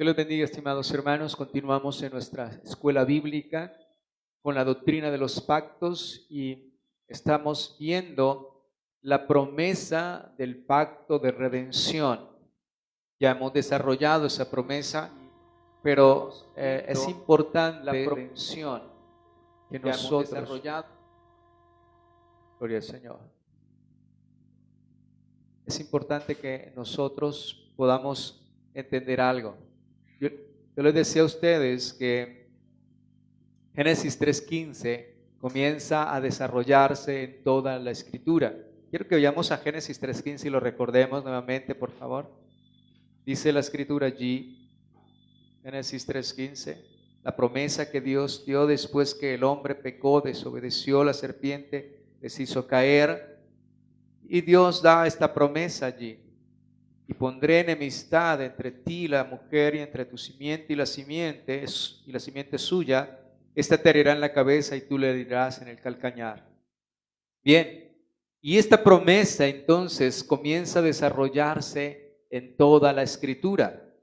Dios les bendiga, estimados hermanos. Continuamos en nuestra escuela bíblica con la doctrina de los pactos y estamos viendo la promesa del pacto de redención. Ya hemos desarrollado esa promesa, pero es importante la redención que nosotros, gloria al Señor, es importante que nosotros podamos entender algo. Yo les decía a ustedes que Génesis 3:15 comienza a desarrollarse en toda la Escritura. Quiero que vayamos a Génesis 3:15 y lo recordemos nuevamente, por favor. Dice la Escritura allí, Génesis 3:15, la promesa que Dios dio después que el hombre pecó, desobedeció, la serpiente les hizo caer, y Dios da esta promesa allí. Y pondré enemistad entre ti y la mujer, y entre tu simiente y la simiente suya. Esta te herirá en la cabeza y tú le herirás en el calcañar. Bien, y esta promesa entonces comienza a desarrollarse en toda la Escritura.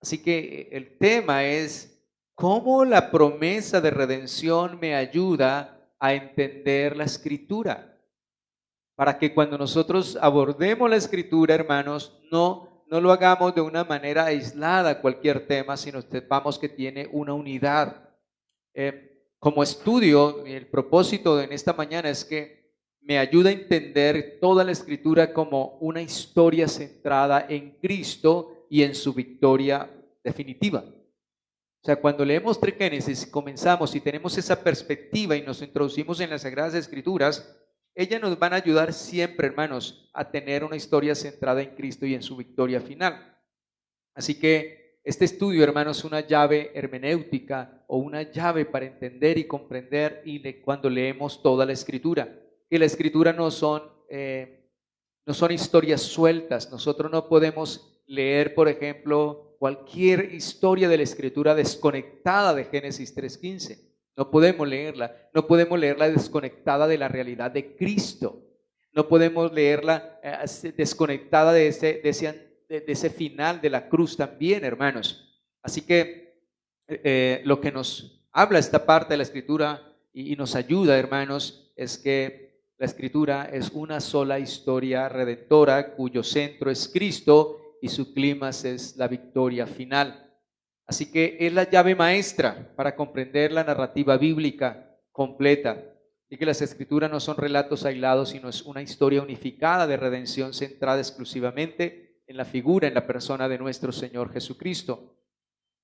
Así que el tema es cómo la promesa de redención me ayuda a entender la Escritura. Para que cuando nosotros abordemos la Escritura, hermanos, no lo hagamos de una manera aislada cualquier tema, sino sepamos que tiene una unidad. Como estudio, el propósito en esta mañana es que me ayuda a entender toda la Escritura como una historia centrada en Cristo y en su victoria definitiva. O sea, cuando leemos Génesis, comenzamos y tenemos esa perspectiva y nos introducimos en las Sagradas Escrituras, ellas nos van a ayudar siempre, hermanos, a tener una historia centrada en Cristo y en su victoria final. Así que este estudio, hermanos, es una llave hermenéutica o una llave para entender y comprender cuando leemos toda la Escritura. Que la Escritura no son historias sueltas. Nosotros no podemos leer, por ejemplo, cualquier historia de la Escritura desconectada de Génesis 3:15. No podemos leerla desconectada de la realidad de Cristo. No podemos leerla desconectada de ese final de la cruz también, hermanos. Así que lo que nos habla esta parte de la Escritura y nos ayuda, hermanos, es que la Escritura es una sola historia redentora cuyo centro es Cristo y su clímax es la victoria final. Así que es la llave maestra para comprender la narrativa bíblica completa, y que las Escrituras no son relatos aislados, sino es una historia unificada de redención centrada exclusivamente en la figura, en la persona de nuestro Señor Jesucristo.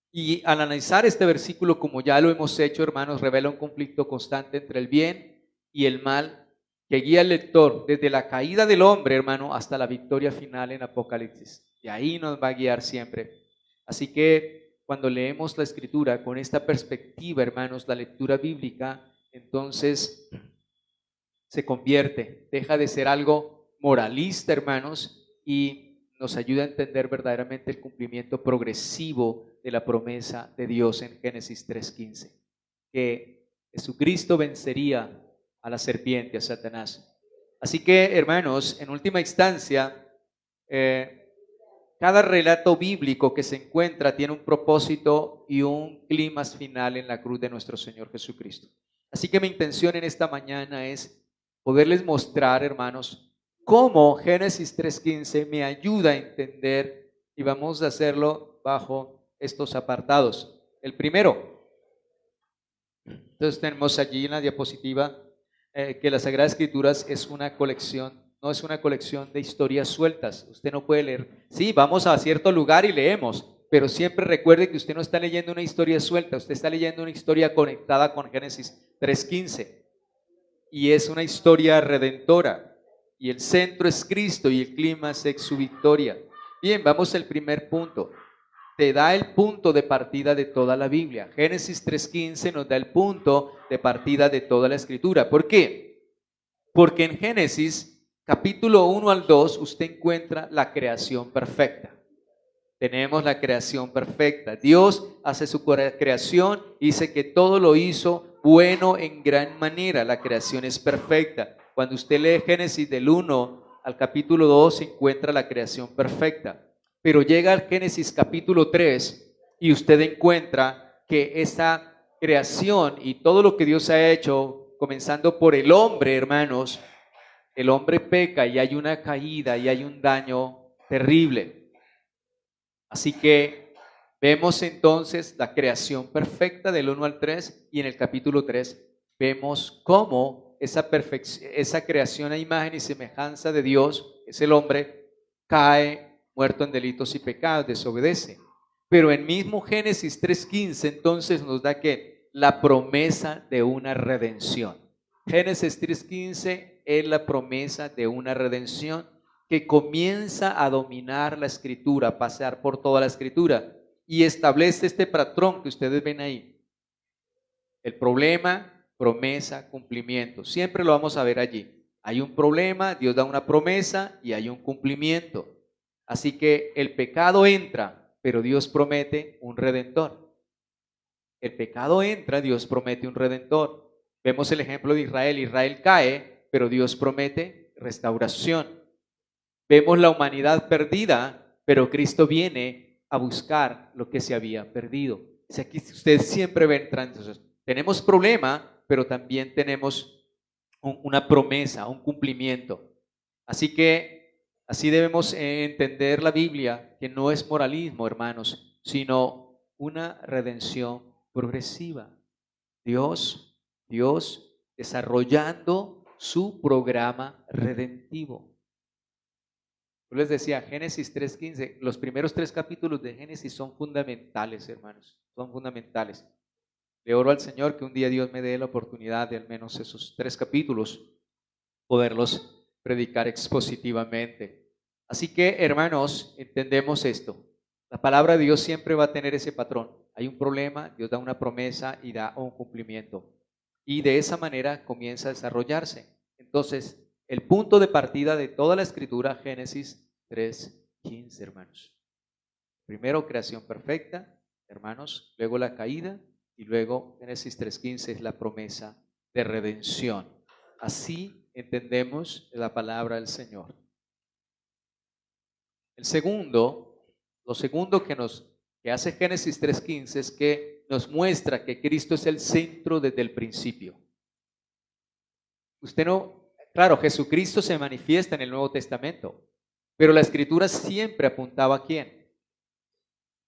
Y al analizar este versículo, como ya lo hemos hecho, hermanos, revela un conflicto constante entre el bien y el mal que guía al lector desde la caída del hombre, hermano, hasta la victoria final en Apocalipsis. Y ahí nos va a guiar siempre. Así que cuando leemos la Escritura con esta perspectiva, hermanos, la lectura bíblica, entonces se convierte, deja de ser algo moralista, hermanos, y nos ayuda a entender verdaderamente el cumplimiento progresivo de la promesa de Dios en Génesis 3:15, que Jesucristo vencería a la serpiente, a Satanás. Así que, hermanos, en última instancia, cada relato bíblico que se encuentra tiene un propósito y un clímax final en la cruz de nuestro Señor Jesucristo. Así que mi intención en esta mañana es poderles mostrar, hermanos, cómo Génesis 3:15 me ayuda a entender, y vamos a hacerlo bajo estos apartados. El primero, entonces tenemos allí en la diapositiva que las Sagradas Escrituras es una colección. No es una colección de historias sueltas. Usted no puede leer. Sí, vamos a cierto lugar y leemos, pero siempre recuerde que usted no está leyendo una historia suelta, usted está leyendo una historia conectada con Génesis 3:15. Y es una historia redentora. Y el centro es Cristo y el clímax es su victoria. Bien, vamos al primer punto. Te da el punto de partida de toda la Biblia. Génesis 3:15 nos da el punto de partida de toda la Escritura. ¿Por qué? Porque en Génesis capítulo 1 al 2, usted encuentra la creación perfecta. Tenemos la creación perfecta. Dios hace su creación y dice que todo lo hizo bueno en gran manera. La creación es perfecta. Cuando usted lee Génesis del 1 al capítulo 2, se encuentra la creación perfecta. Pero llega al Génesis capítulo 3 y usted encuentra que esa creación y todo lo que Dios ha hecho, comenzando por el hombre, hermanos, el hombre peca y hay una caída y hay un daño terrible. Así que vemos entonces la creación perfecta del 1 al 3 y en el capítulo 3 vemos cómo esa creación a imagen y semejanza de Dios, es el hombre, cae muerto en delitos y pecados, desobedece. Pero en mismo Génesis 3:15 entonces nos da que la promesa de una redención. Génesis 3:15 es la promesa de una redención que comienza a dominar la escritura, a pasar por toda la escritura y establece este patrón que ustedes ven ahí. El problema, promesa, cumplimiento. Siempre lo vamos a ver allí. Hay un problema, Dios da una promesa y hay un cumplimiento. Así que el pecado entra, pero Dios promete un redentor. El pecado entra, Dios promete un redentor. Vemos el ejemplo de Israel. Israel cae, pero Dios promete restauración. Vemos la humanidad perdida, pero Cristo viene a buscar lo que se había perdido. O sea, aquí ustedes siempre ven, entonces, tenemos problema, pero también tenemos una promesa, un cumplimiento. Así que así debemos entender la Biblia, que no es moralismo, hermanos, sino una redención progresiva. Dios desarrollando su programa redentivo. Yo les decía, Génesis 3:15, los primeros 3 capítulos de Génesis son fundamentales, hermanos, son fundamentales. Le oro al Señor que un día Dios me dé la oportunidad de al menos esos 3 capítulos poderlos predicar expositivamente. Así que, hermanos, entendemos esto. La palabra de Dios siempre va a tener ese patrón. Hay un problema, Dios da una promesa y da un cumplimiento. Y de esa manera comienza a desarrollarse. Entonces, el punto de partida de toda la escritura, Génesis 3:15, hermanos. Primero, creación perfecta, hermanos, luego la caída y luego Génesis 3:15 es la promesa de redención. Así entendemos la palabra del Señor. Lo segundo que hace Génesis 3:15 es que nos muestra que Cristo es el centro desde el principio. Claro, Jesucristo se manifiesta en el Nuevo Testamento, pero la Escritura siempre apuntaba ¿a quién?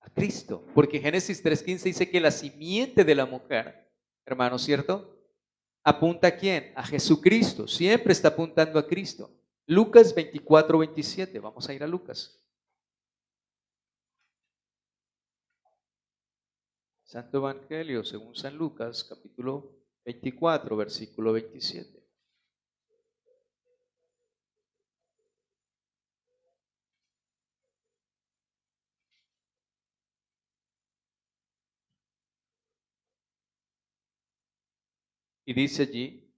A Cristo, porque Génesis 3:15 dice que la simiente de la mujer, hermano, ¿cierto? ¿Apunta a quién? A Jesucristo, siempre está apuntando a Cristo. Lucas 24:27, vamos a ir a Lucas. Santo Evangelio según San Lucas, capítulo 24, versículo 27. Y dice allí,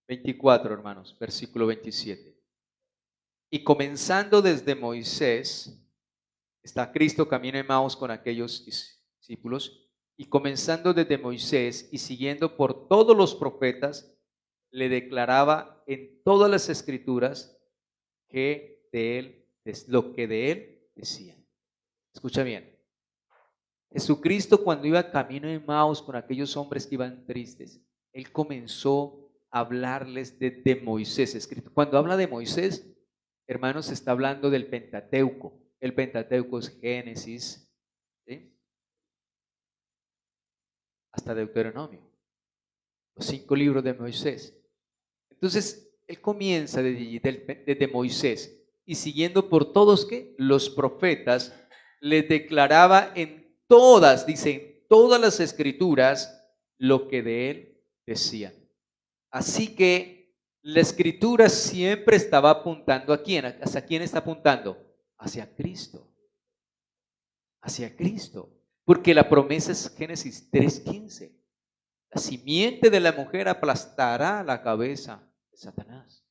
24 hermanos, versículo 27. Y comenzando desde Moisés, está Cristo camino en Maús con aquellos discípulos, y comenzando desde Moisés y siguiendo por todos los profetas, le declaraba en todas las escrituras que de él, es lo que de él decían. Escucha bien. Jesucristo cuando iba camino de Maús con aquellos hombres que iban tristes, él comenzó a hablarles de Moisés. Escrito. Cuando habla de Moisés, hermanos, está hablando del Pentateuco. El Pentateuco es Génesis, ¿sí? Hasta Deuteronomio, los 5 libros de Moisés. Entonces, él comienza desde Moisés y siguiendo por todos ¿qué? Los profetas, les declaraba en todas, dice, en todas las escrituras lo que de él decían. Así que la escritura siempre estaba apuntando ¿a quién? ¿Hacia quién está apuntando? Hacia Cristo. Hacia Cristo. Porque la promesa es Génesis 3:15. La simiente de la mujer aplastará la cabeza de Satanás.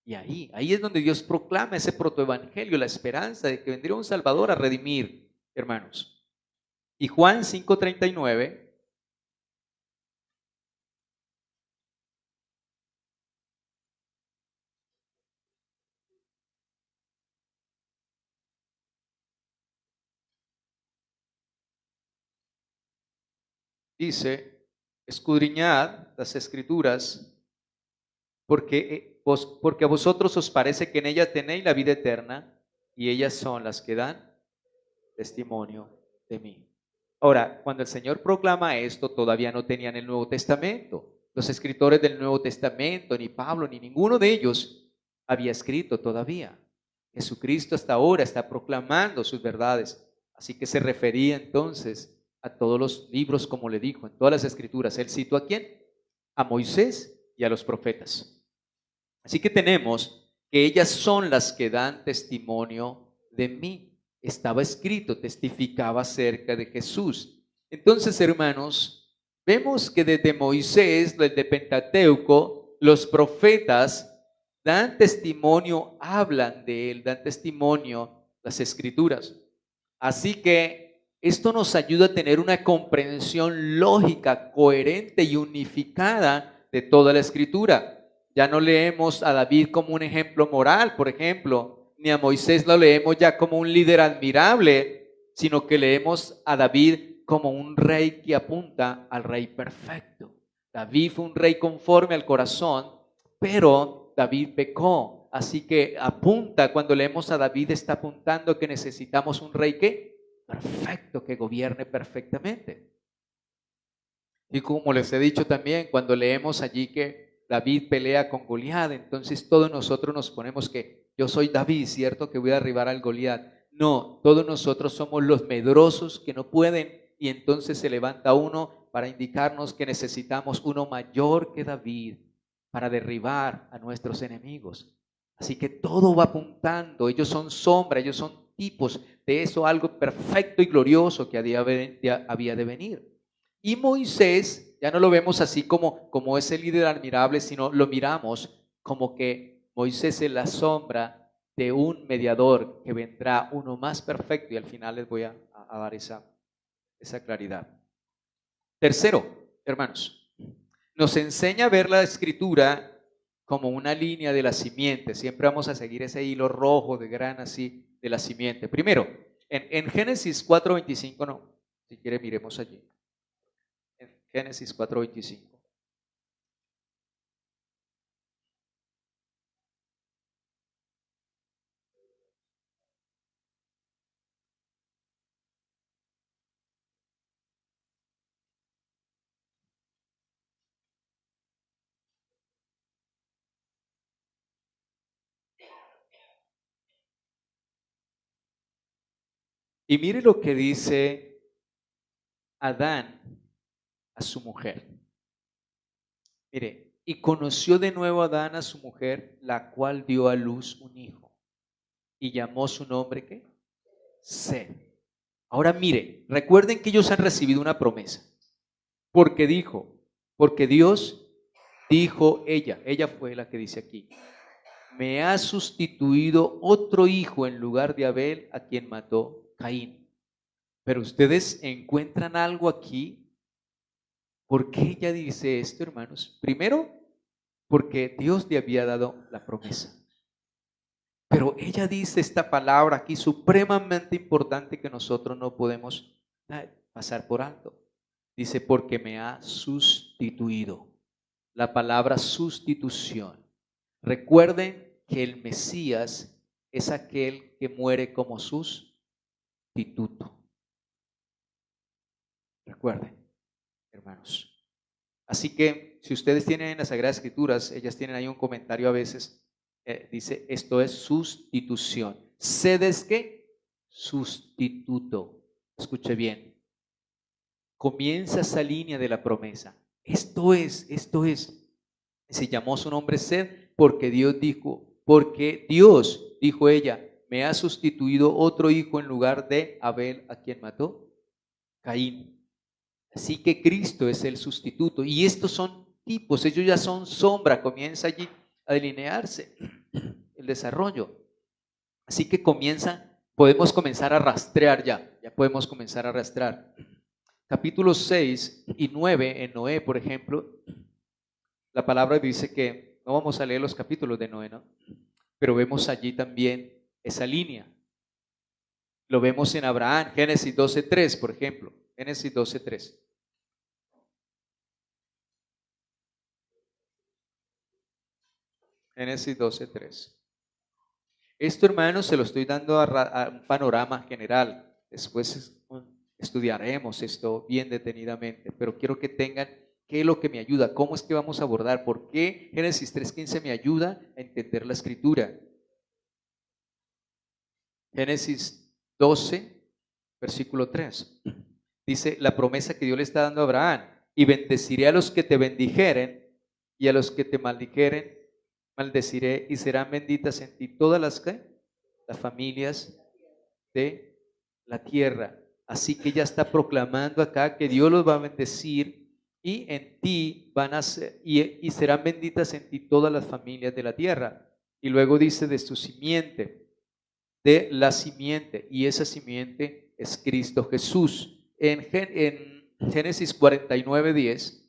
Y ahí es donde Dios proclama ese protoevangelio, la esperanza de que vendría un Salvador a redimir, hermanos. Y Juan 5:39, dice, escudriñad las escrituras, porque a vosotros os parece que en ellas tenéis la vida eterna, y ellas son las que dan testimonio de mí. Ahora, cuando el Señor proclama esto, todavía no tenían el Nuevo Testamento. Los escritores del Nuevo Testamento, ni Pablo, ni ninguno de ellos había escrito todavía. Jesucristo hasta ahora está proclamando sus verdades. Así que se refería entonces a todos los libros, como le dijo, en todas las escrituras. ¿Él citó a quién? A Moisés y a los profetas. Así que tenemos que ellas son las que dan testimonio de mí. Estaba escrito, testificaba acerca de Jesús. Entonces, hermanos, vemos que desde Moisés, desde Pentateuco, los profetas dan testimonio, hablan de él, dan testimonio las escrituras. Así que esto nos ayuda a tener una comprensión lógica, coherente y unificada de toda la escritura. Ya no leemos a David como un ejemplo moral, por ejemplo, ni a Moisés lo leemos ya como un líder admirable, sino que leemos a David como un rey que apunta al rey perfecto. David fue un rey conforme al corazón, pero David pecó. Así que apunta, cuando leemos a David, está apuntando que necesitamos un rey que perfecto, que gobierne perfectamente. Y como les he dicho también, cuando leemos allí que David pelea con Goliat, entonces todos nosotros nos ponemos que yo soy David, ¿cierto? Que voy a derribar al Goliat. No, todos nosotros somos los medrosos que no pueden, y entonces se levanta uno para indicarnos que necesitamos uno mayor que David para derribar a nuestros enemigos. Así que todo va apuntando, ellos son sombra, ellos son tipos de eso, algo perfecto y glorioso que había de venir. Y Moisés, ya no lo vemos así como ese líder admirable, sino lo miramos como que Moisés es la sombra de un mediador que vendrá, uno más perfecto, y al final les voy a dar esa claridad. Tercero, hermanos, nos enseña a ver la escritura como una línea de la simiente. Siempre vamos a seguir ese hilo rojo de gran así de la simiente. Primero, en Génesis 4:25, no, si quiere miremos allí. En Génesis 4:25. Y mire lo que dice Adán a su mujer. Mire, y conoció de nuevo Adán a su mujer, la cual dio a luz un hijo. Y llamó su nombre, ¿qué? Set. Ahora mire, recuerden que ellos han recibido una promesa. Porque Dios dijo ella fue la que dice aquí, me ha sustituido otro hijo en lugar de Abel, a quien mató Caín. Pero ustedes encuentran algo aquí. ¿Por qué ella dice esto, hermanos? Primero, porque Dios le había dado la promesa. Pero ella dice esta palabra aquí supremamente importante que nosotros no podemos pasar por alto. Dice, porque me ha sustituido. La palabra sustitución. Recuerden que el Mesías es aquel que muere como sustituto. Recuerden, hermanos. Así que si ustedes tienen en las Sagradas Escrituras, ellas tienen ahí un comentario a veces, dice, esto es sustitución. ¿Sed es qué? Sustituto. Escuche bien. Comienza esa línea de la promesa. Esto es. Se llamó su nombre Sed porque Dios dijo ella, me ha sustituido otro hijo en lugar de Abel, a quien mató Caín. Así que Cristo es el sustituto. Y estos son tipos, ellos ya son sombra, comienza allí a delinearse el desarrollo. Así que podemos comenzar a rastrear ya podemos comenzar a rastrear. Capítulos 6 y 9 en Noé, por ejemplo, la palabra dice que, no vamos a leer los capítulos de Noé, ¿no? Pero vemos allí también esa línea. Lo vemos en Abraham, Génesis 12:3, por ejemplo. Génesis 12:3. Génesis 12:3. Esto, hermanos, se lo estoy dando a un panorama general. Después estudiaremos esto bien detenidamente, pero quiero que tengan qué es lo que me ayuda, cómo es que vamos a abordar, por qué Génesis 3:15 me ayuda a entender la escritura. Génesis 12, versículo 3. Dice la promesa que Dios le está dando a Abraham: y bendeciré a los que te bendijeren, y a los que te maldijeren maldeciré, y serán benditas en ti todas las familias de la tierra. Así que ella está proclamando acá que Dios los va a bendecir, y en ti van a ser, y serán benditas en ti todas las familias de la tierra. Y luego dice de su simiente, de la simiente, y esa simiente es Cristo Jesús. En Génesis 49:10.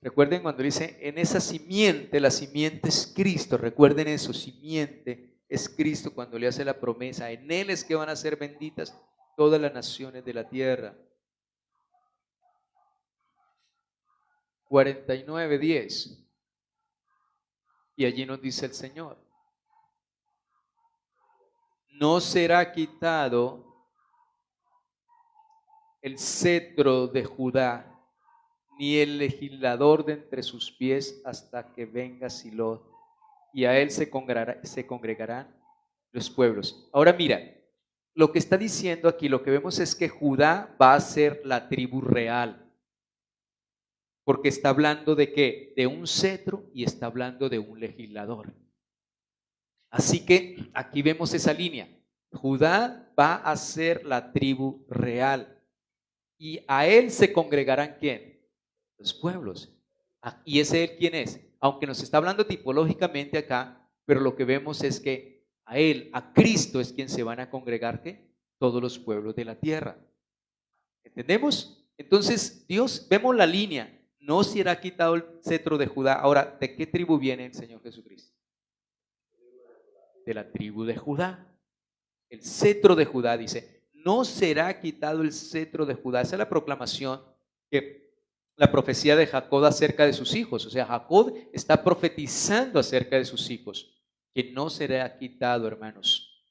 Recuerden cuando dice en esa simiente, la simiente es Cristo. Recuerden eso, simiente es Cristo cuando le hace la promesa. En Él es que van a ser benditas todas las naciones de la tierra. 49:10. Y allí nos dice el Señor: no será quitado el cetro de Judá, ni el legislador de entre sus pies, hasta que venga Silo, y a él se congregarán los pueblos. Ahora mira, lo que está diciendo aquí, lo que vemos es que Judá va a ser la tribu real, porque está hablando de qué, de un cetro, y está hablando de un legislador. Así que aquí vemos esa línea. Judá va a ser la tribu real, y a él se congregarán ¿quién? Los pueblos. ¿Y ese él quién es? Aunque nos está hablando tipológicamente acá, pero lo que vemos es que a él, a Cristo, es quien se van a congregar ¿qué? Todos los pueblos de la tierra. ¿Entendemos? Entonces, Dios, vemos la línea. No será quitado el cetro de Judá. Ahora, ¿de qué tribu viene el Señor Jesucristo? De la tribu de Judá. El cetro de Judá, dice, no será quitado el cetro de Judá. Esa es la proclamación, que la profecía de Jacob acerca de sus hijos. O sea, Jacob está profetizando acerca de sus hijos, que no será quitado, hermanos,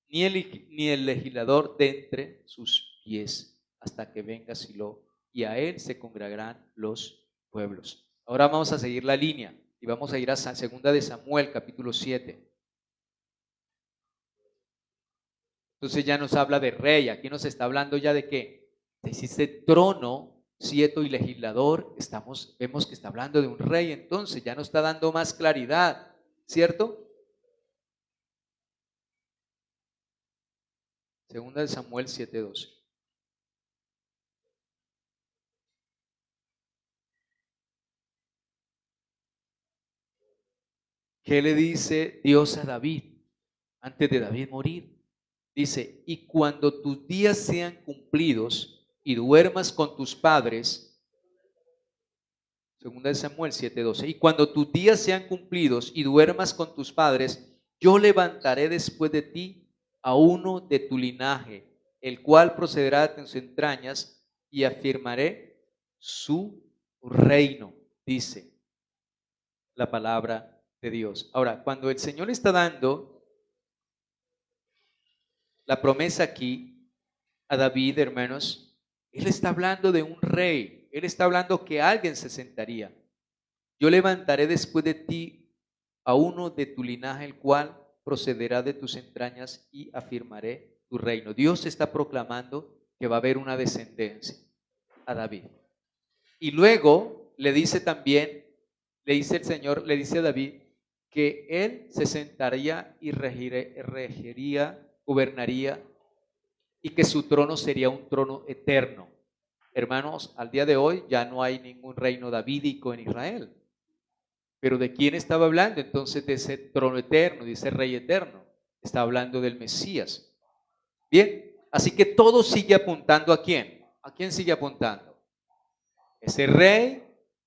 ni el legislador de entre sus pies, hasta que venga Silo, y a él se congregarán los pueblos. Ahora vamos a seguir la línea y vamos a ir a 2 de Samuel, capítulo 7. Entonces ya nos habla de rey. Aquí nos está hablando ya de qué, de ese trono, cetro y legislador. Vemos que está hablando de un rey. Entonces ya nos está dando más claridad, ¿cierto? 2 de Samuel 7:12. ¿Qué le dice Dios a David antes de David morir? Dice: y cuando tus días sean cumplidos y duermas con tus padres, 2 de Samuel 7:12, y cuando tus días sean cumplidos y duermas con tus padres, yo levantaré después de ti a uno de tu linaje, el cual procederá de tus entrañas, y afirmaré su reino, dice la palabra de Dios. Ahora, cuando el Señor está dando la promesa aquí a David, hermanos, Él está hablando de un rey. Él está hablando que alguien se sentaría. Yo levantaré después de ti a uno de tu linaje, el cual procederá de tus entrañas, y afirmaré tu reino. Dios está proclamando que va a haber una descendencia a David. Y luego le dice también, le dice el Señor, le dice a David que él se sentaría y regiría, gobernaría, y que su trono sería un trono eterno. Hermanos, al día de hoy ya no hay ningún reino davídico en Israel. Pero ¿de quién estaba hablando entonces? De ese trono eterno, de ese rey eterno. Está hablando del Mesías. Bien, así que todo sigue apuntando ¿a quién? ¿A quién sigue apuntando? Ese rey,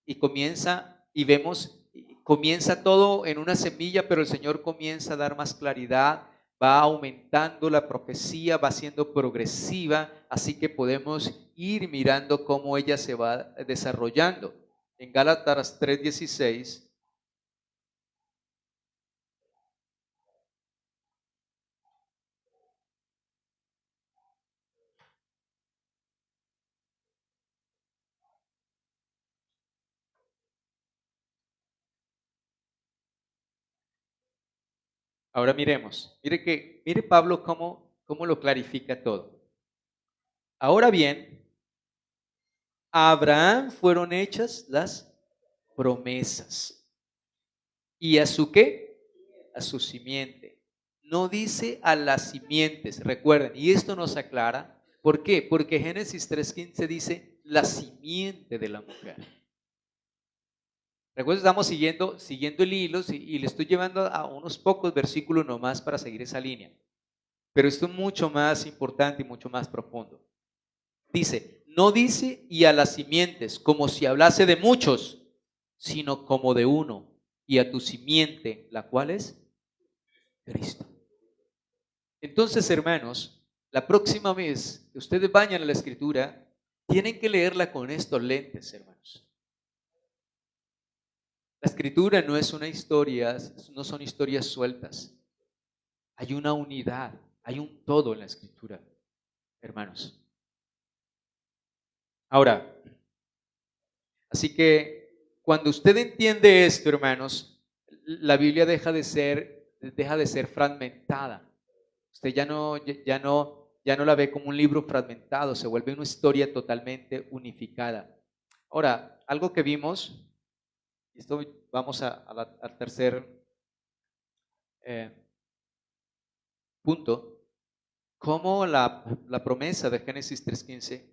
y comienza, y vemos comienza todo en una semilla, pero el Señor comienza a dar más claridad, va aumentando la profecía, va siendo progresiva, así que podemos ir mirando cómo ella se va desarrollando. En Gálatas 3:16. Ahora miremos, mire Pablo cómo lo clarifica todo. Ahora bien, a Abraham fueron hechas las promesas. ¿Y a su qué? A su simiente. No dice a las simientes, recuerden, y esto nos aclara, ¿por qué? Porque Génesis 3:15 dice la simiente de la mujer. Recuerden, estamos siguiendo el hilo y le estoy llevando a unos pocos versículos nomás para seguir esa línea. Pero esto es mucho más importante y mucho más profundo. Dice, no dice y a las simientes, como si hablase de muchos, sino como de uno, y a tu simiente, la cual es Cristo. Entonces, hermanos, la próxima vez que ustedes vayan a la Escritura, tienen que leerla con estos lentes, hermanos. La Escritura no es una historia, no son historias sueltas. Hay una unidad, hay un todo en la Escritura, hermanos. Ahora, así que cuando usted entiende esto, hermanos, la Biblia deja de ser fragmentada. Usted ya no la ve como un libro fragmentado, se vuelve una historia totalmente unificada. Ahora, algo que vimos, y esto vamos al tercer punto, cómo la promesa de Génesis 3:15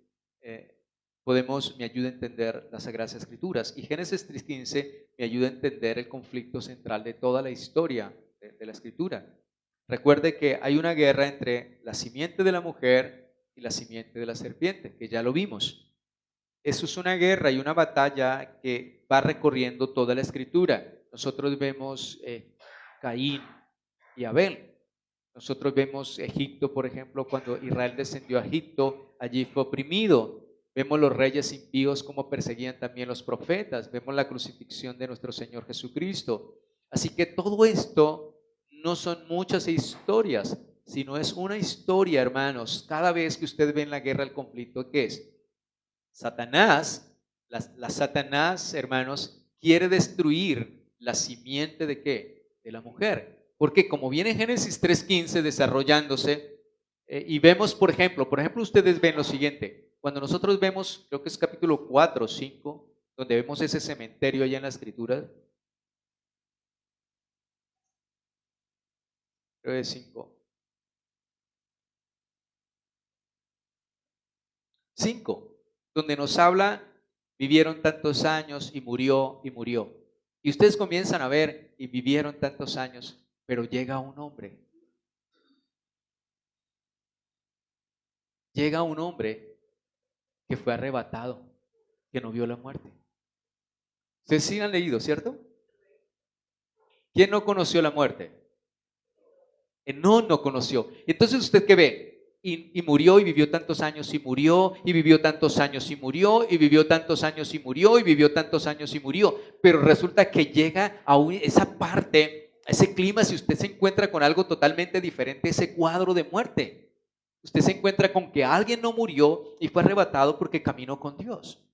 me ayuda a entender las Sagradas Escrituras. Y Génesis 3:15 me ayuda a entender el conflicto central de toda la historia de la Escritura. Recuerde que hay una guerra entre la simiente de la mujer y la simiente de la serpiente, que ya lo vimos. Eso es una guerra y una batalla que va recorriendo toda la Escritura. Nosotros vemos Caín y Abel. Nosotros vemos Egipto, por ejemplo, cuando Israel descendió a Egipto, allí fue oprimido. Vemos los reyes impíos como perseguían también los profetas. Vemos la crucifixión de nuestro Señor Jesucristo. Así que todo esto no son muchas historias, sino es una historia, hermanos. Cada vez que usted ve en la guerra el conflicto, ¿qué es? Satanás, Satanás, hermanos, quiere destruir la simiente ¿de qué? De la mujer. Porque como viene Génesis 3:15 desarrollándose, y vemos, por ejemplo, ustedes ven lo siguiente. Cuando nosotros vemos, creo que es capítulo 4 o 5, donde vemos ese cementerio allá en la Escritura, creo que es 5. 5, donde nos habla, vivieron tantos años y murió y murió. Y ustedes comienzan a ver, y vivieron tantos años, pero llega un hombre. Llega un hombre que fue arrebatado, que no vio la muerte. Ustedes sí han leído, ¿cierto? ¿Quién no conoció la muerte? Enón no conoció. Entonces, ¿usted qué ve? Y murió y vivió tantos años y murió y vivió tantos años y murió y vivió tantos años y murió y vivió tantos años y murió. Pero resulta que llega a esa parte, a ese clima, si usted se encuentra con algo totalmente diferente, ese cuadro de muerte. Usted se encuentra con que alguien no murió y fue arrebatado porque caminó con Dios.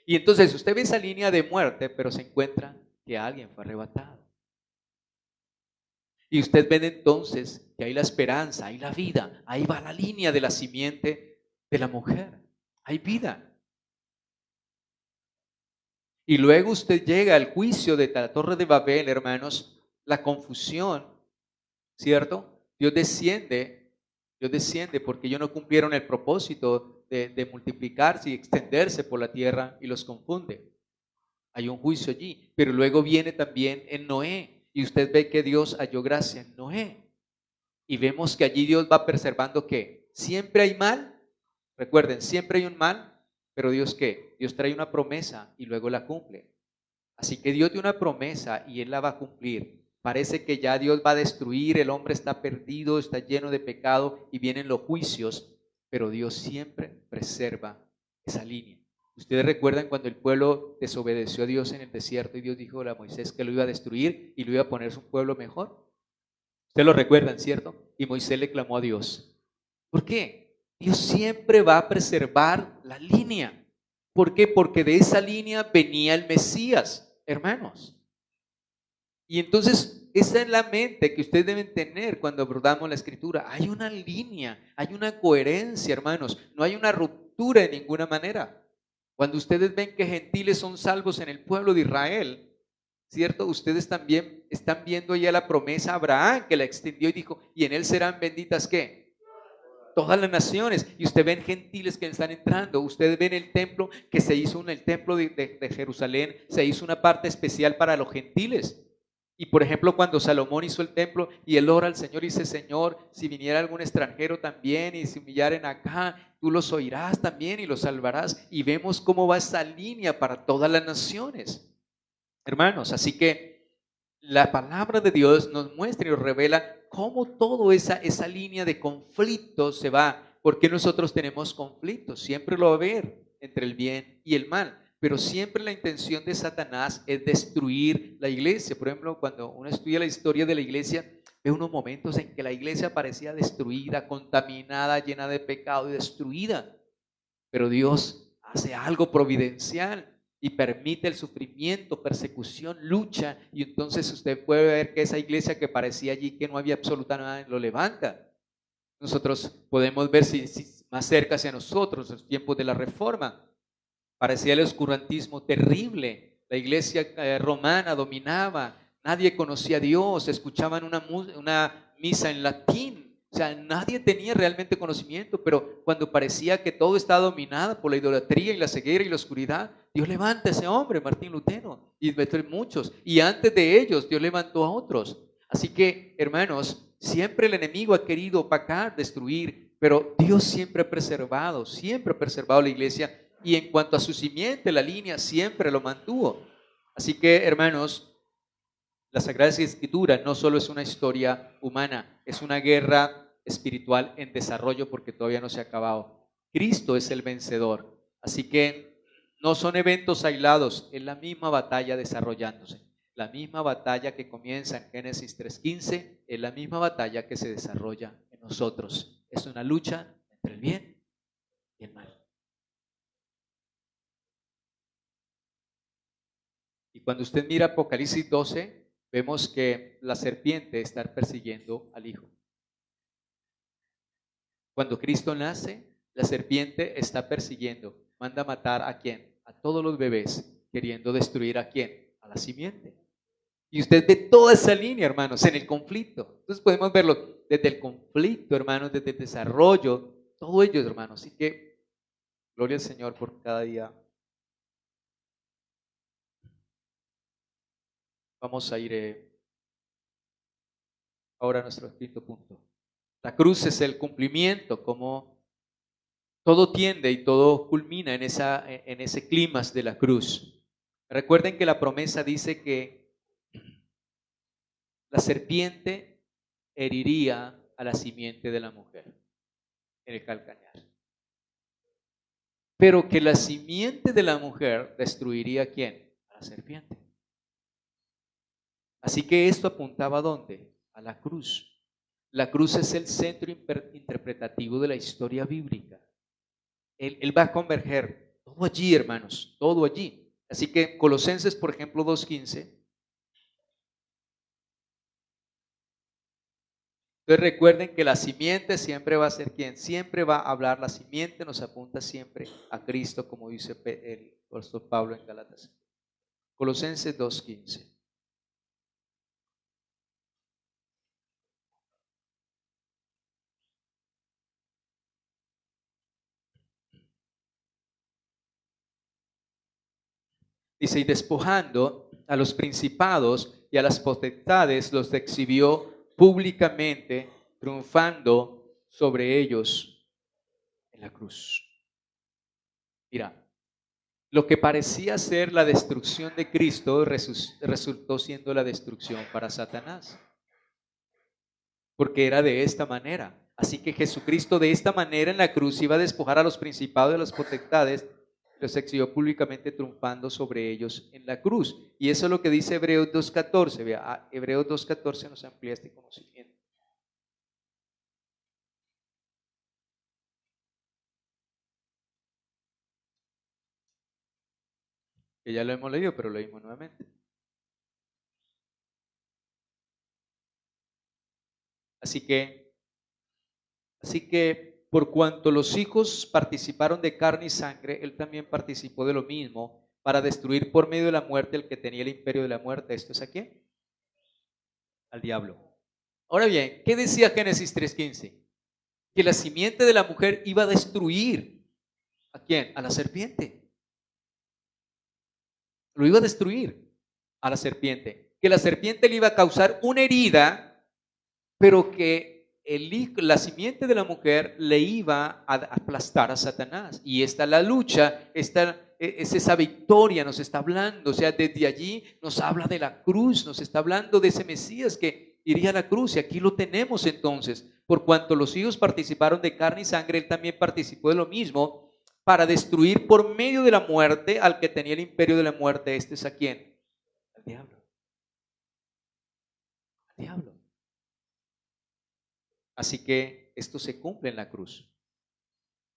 Y entonces usted ve esa línea de muerte, pero se encuentra que alguien fue arrebatado. Y usted ve entonces que hay la esperanza, hay la vida, ahí va la línea de la simiente de la mujer, hay vida. Y luego usted llega al juicio de la Torre de Babel, hermanos, la confusión, ¿cierto? Dios desciende porque ellos no cumplieron el propósito de multiplicarse y extenderse por la tierra y los confunde. Hay un juicio allí, pero luego viene también en Noé. Y usted ve que Dios halló gracia en Noé. Y vemos que allí Dios va preservando que siempre hay mal. Recuerden, siempre hay un mal, pero Dios ¿qué? Dios trae una promesa y luego la cumple. Así que Dios dio una promesa y Él la va a cumplir. Parece que ya Dios va a destruir, el hombre está perdido, está lleno de pecado y vienen los juicios, pero Dios siempre preserva esa línea. Ustedes recuerdan cuando el pueblo desobedeció a Dios en el desierto y Dios dijo a Moisés que lo iba a destruir y lo iba a poner un pueblo mejor. Ustedes lo recuerdan, ¿cierto? Y Moisés le clamó a Dios. ¿Por qué? Dios siempre va a preservar la línea. ¿Por qué? Porque de esa línea venía el Mesías, hermanos. Y entonces, esa es la mente que ustedes deben tener cuando abordamos la escritura. Hay una línea, hay una coherencia, hermanos. No hay una ruptura de ninguna manera. Cuando ustedes ven que gentiles son salvos en el pueblo de Israel, ¿cierto? Ustedes también están viendo ya la promesa a Abraham que la extendió y dijo, y en él serán benditas, ¿qué? Todas las naciones. Y usted ven gentiles que están entrando. Ustedes ven el templo que se hizo en el templo de Jerusalén, se hizo una parte especial para los gentiles. Y por ejemplo, cuando Salomón hizo el templo y él ora al Señor y dice, Señor, si viniera algún extranjero también y se humillaren acá, tú los oirás también y los salvarás. Y vemos cómo va esa línea para todas las naciones, hermanos. Así que la palabra de Dios nos muestra y nos revela cómo toda esa línea de conflictos se va. Porque nosotros tenemos conflictos, siempre lo va a haber entre el bien y el mal. Pero siempre la intención de Satanás es destruir la iglesia. Por ejemplo, cuando uno estudia la historia de la iglesia, ve unos momentos en que la iglesia parecía destruida, contaminada, llena de pecado y destruida. Pero Dios hace algo providencial y permite el sufrimiento, persecución, lucha. Y entonces usted puede ver que esa iglesia que parecía allí que no había absolutamente nada, lo levanta. Nosotros podemos ver si más cerca hacia nosotros, los tiempos de la Reforma. Parecía el oscurantismo terrible. La iglesia romana dominaba. Nadie conocía a Dios. Escuchaban una misa en latín. O sea, nadie tenía realmente conocimiento. Pero cuando parecía que todo estaba dominado por la idolatría y la ceguera y la oscuridad, Dios levanta a ese hombre, Martín Lutero, y muchos. Y antes de ellos, Dios levantó a otros. Así que, hermanos, siempre el enemigo ha querido opacar, destruir, pero Dios siempre ha preservado la iglesia. Y en cuanto a su simiente, la línea siempre lo mantuvo. Así que, hermanos, la Sagrada Escritura no solo es una historia humana, es una guerra espiritual en desarrollo porque todavía no se ha acabado. Cristo es el vencedor. Así que no son eventos aislados, es la misma batalla desarrollándose. La misma batalla que comienza en Génesis 3:15 es la misma batalla que se desarrolla en nosotros. Es una lucha entre el bien y el mal. Y cuando usted mira Apocalipsis 12, vemos que la serpiente está persiguiendo al Hijo. Cuando Cristo nace, la serpiente está persiguiendo, manda a matar ¿a quién? A todos los bebés, queriendo destruir ¿a quién? A la simiente. Y usted ve toda esa línea, hermanos, en el conflicto. Entonces podemos verlo desde el conflicto, hermanos, desde el desarrollo, todo ello, hermanos. Así que, gloria al Señor por cada día. Vamos a ir ahora a nuestro quinto punto. La cruz es el cumplimiento, como todo tiende y todo culmina en ese clímax de la cruz. Recuerden que la promesa dice que la serpiente heriría a la simiente de la mujer en el calcañar. Pero que la simiente de la mujer destruiría ¿a quién? A la serpiente. Así que esto apuntaba ¿a dónde? A la cruz. La cruz es el centro interpretativo de la historia bíblica. Él va a converger todo allí, hermanos, todo allí. Así que Colosenses, por ejemplo, 2:15. Entonces recuerden que la simiente siempre va a ser quien, siempre va a hablar, la simiente nos apunta siempre a Cristo, como dice el apóstol Pablo en Gálatas. Colosenses 2:15. Dice, y despojando a los principados y a las potestades, los exhibió públicamente, triunfando sobre ellos en la cruz. Mira, Lo que parecía ser la destrucción de Cristo resultó siendo la destrucción para Satanás, porque era de esta manera. Así que Jesucristo de esta manera en la cruz iba a despojar a los principados de las potestades, los exhibió públicamente triunfando sobre ellos en la cruz. Y eso es lo que dice Hebreos 2.14. Vea, Hebreos 2.14 nos amplía este conocimiento. Que ya lo hemos leído, pero lo leímos nuevamente. Así que por cuanto los hijos participaron de carne y sangre, él también participó de lo mismo para destruir por medio de la muerte el que tenía el imperio de la muerte. ¿Esto es a quién? Al diablo. Ahora bien, ¿qué decía Génesis 3:15? Que la simiente de la mujer iba a destruir. ¿A quién? A la serpiente. Lo iba a destruir a la serpiente. Que la serpiente le iba a causar una herida, pero que la simiente de la mujer le iba a aplastar a Satanás. Y esta la lucha, es esa victoria nos está hablando. O sea, desde allí nos habla de la cruz, nos está hablando de ese Mesías que iría a la cruz. Y aquí lo tenemos entonces. Por cuanto los hijos participaron de carne y sangre, él también participó de lo mismo para destruir por medio de la muerte al que tenía el imperio de la muerte. ¿Este es a quién? Al diablo. Al diablo. Así que esto se cumple en la cruz.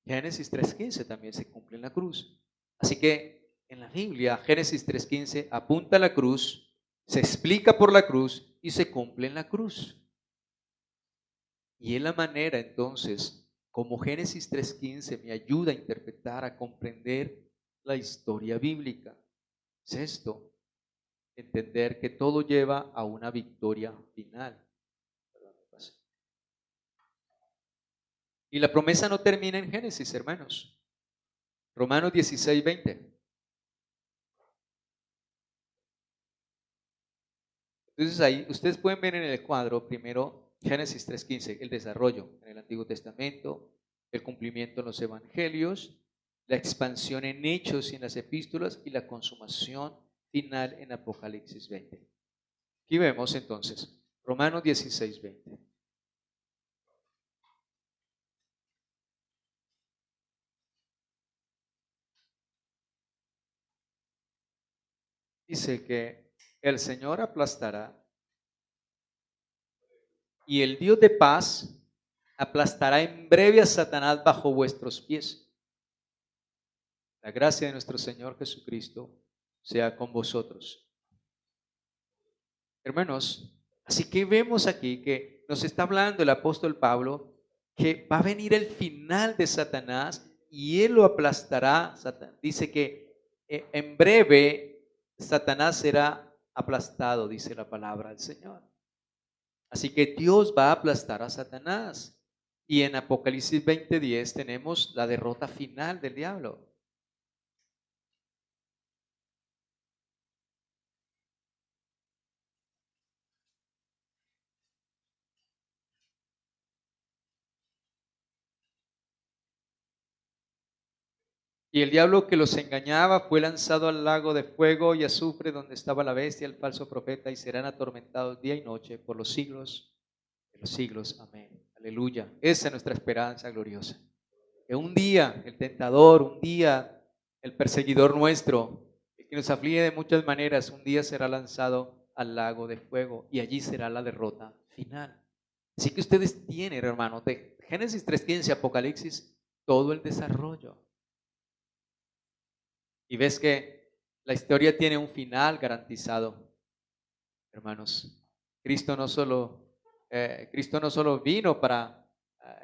Génesis 3:15 también se cumple en la cruz. Así que en la Biblia, Génesis 3:15 apunta a la cruz, se explica por la cruz y se cumple en la cruz. Y es la manera entonces como Génesis 3:15 me ayuda a interpretar, a comprender la historia bíblica. Es esto, entender que todo lleva a una victoria final. Y la promesa no termina en Génesis, hermanos. Romanos 16:20. Entonces ahí ustedes pueden ver en el cuadro primero Génesis 3:15, el desarrollo en el Antiguo Testamento, el cumplimiento en los evangelios, la expansión en Hechos y en las epístolas y la consumación final en Apocalipsis 20. Aquí vemos entonces Romanos 16:20. Dice que el Señor aplastará y el Dios de paz aplastará en breve a Satanás bajo vuestros pies. La gracia de nuestro Señor Jesucristo sea con vosotros. Hermanos, así que vemos aquí que nos está hablando el apóstol Pablo que va a venir el final de Satanás y él lo aplastará. Dice que en breve Satanás será aplastado, dice la palabra del Señor. Así que Dios va a aplastar a Satanás. Y en Apocalipsis 20:10 tenemos la derrota final del diablo. Y el diablo que los engañaba fue lanzado al lago de fuego y azufre donde estaba la bestia, el falso profeta, y serán atormentados día y noche por los siglos de los siglos. Amén. Aleluya. Esa es nuestra esperanza gloriosa. Que un día el tentador, un día el perseguidor nuestro, el que nos aflige de muchas maneras, un día será lanzado al lago de fuego y allí será la derrota final. Así que ustedes tienen, hermanos, de Génesis 3:15, Apocalipsis, todo el desarrollo. Y ves que la historia tiene un final garantizado, hermanos. Cristo no solo vino para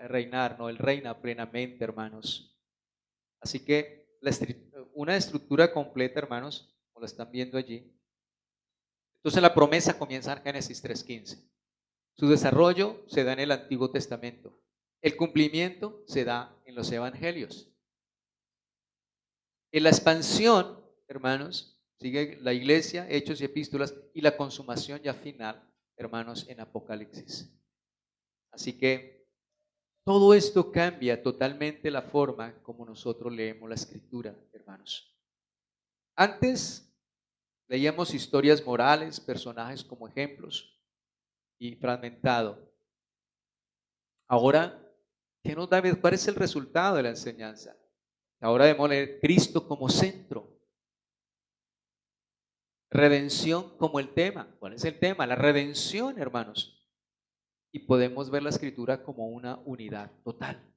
reinar, no, Él reina plenamente, hermanos. Así que una estructura completa, hermanos, como lo están viendo allí. Entonces la promesa comienza en Génesis 3:15. Su desarrollo se da en el Antiguo Testamento. El cumplimiento se da en los evangelios. En la expansión, hermanos, sigue la iglesia, hechos y epístolas, y la consumación ya final, hermanos, en Apocalipsis. Así que todo esto cambia totalmente la forma como nosotros leemos la escritura, hermanos. Antes leíamos historias morales, personajes como ejemplos y fragmentado. Ahora, ¿qué nos da? ¿Cuál es el resultado de la enseñanza? Ahora debemos leer Cristo como centro, redención como el tema. ¿Cuál es el tema? La redención, hermanos. Y podemos ver la escritura como una unidad total,